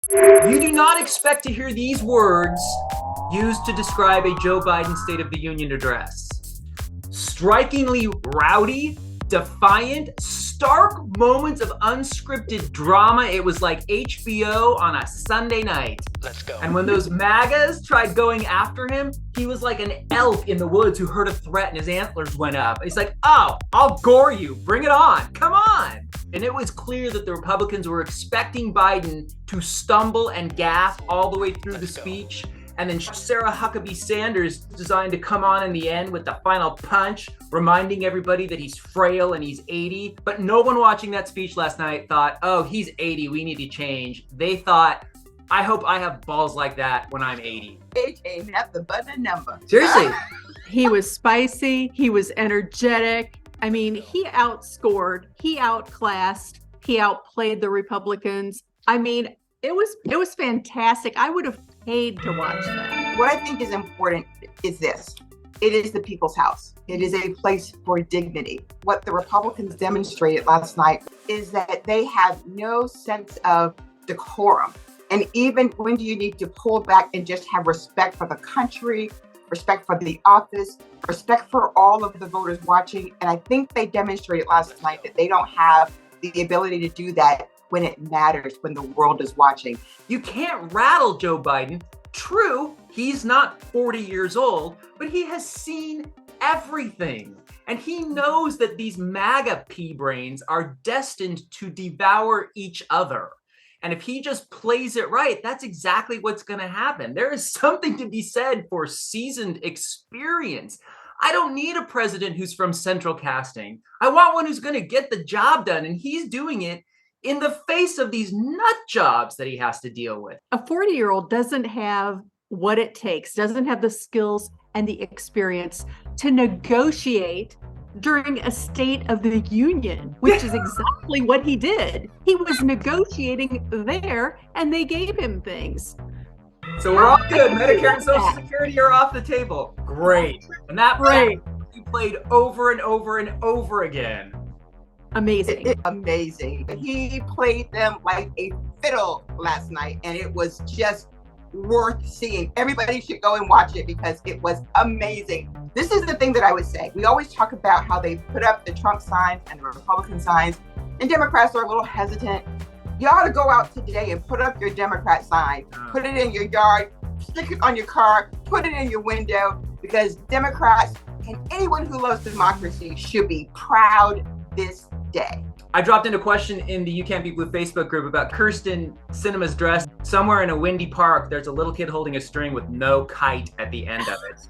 You do not expect to hear these words used to describe a Joe Biden State of the Union address. Strikingly rowdy, defiant, stark moments of unscripted drama. It was like HBO on a Sunday night. Let's go. And when those MAGAs tried going after him, he was like an elk in the woods who heard a threat and his antlers went up. He's like, oh, I'll gore you. Bring it on. Come on. And it was clear that the Republicans were expecting Biden to stumble and gasp all the way through the speech. And then Sarah Huckabee Sanders designed to come on in the end with the final punch, reminding everybody that he's frail and he's 80. But no one watching that speech last night thought, oh, he's 80, we need to change. They thought, I hope I have balls like that when I'm 80. AJ, have the button number. Seriously. He was spicy. He was energetic. I mean, he outscored, he outclassed, he outplayed the Republicans. I mean, it was fantastic. I would have paid to watch that. What I think is important is this. It is the people's house. It is a place for dignity. What the Republicans demonstrated last night is that they have no sense of decorum. And even when do you need to pull back and just have respect for the country, respect for the office, respect for all of the voters watching. And I think they demonstrated last night that they don't have the ability to do that when it matters, when the world is watching. You can't rattle Joe Biden. True, he's not 40 years old, but he has seen everything. And he knows that these MAGA pea brains are destined to devour each other. And if he just plays it right, that's exactly what's going to happen. There is something to be said for seasoned experience. I don't need a president who's from central casting. I want one who's going to get the job done. And he's doing it in the face of these nut jobs that he has to deal with. A 40-year-old doesn't have what it takes, doesn't have the skills and the experience to negotiate during a State of the Union, which is exactly what he did. He was negotiating there, and they gave him things. So we're all good. Medicare and Social Security are off the table. Great. And that he played over and over and over again. Amazing. Amazing. He played them like a fiddle last night, and it was just worth seeing. Everybody should go and watch it because it was amazing. This is the thing that I would say. We always talk about how they put up the Trump signs and the Republican signs, and Democrats are a little hesitant. You ought to go out today and put up your Democrat sign, put it in your yard, stick it on your car, put it in your window, because Democrats and anyone who loves democracy should be proud this day. I dropped in a question in the YouCantBeatBlue Facebook group about Kirsten Sinema's dress. Somewhere in a windy park, there's a little kid holding a string with no kite at the end of it.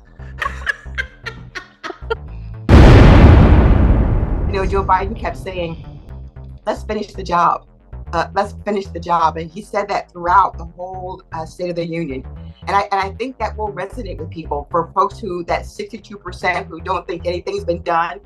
You know, Joe Biden kept saying, let's finish the job. Let's finish the job. And he said that throughout the whole State of the Union. And I think that will resonate with people. For folks who, that 62% who don't think anything's been done.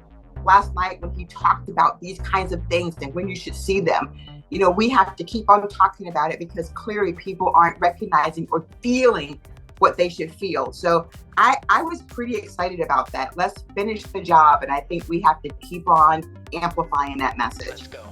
Last night when he talked about these kinds of things and when you should see them, you know, we have to keep on talking about it because clearly people aren't recognizing or feeling what they should feel. So I was pretty excited about that. Let's finish the job. And I think we have to keep on amplifying that message. Let's go.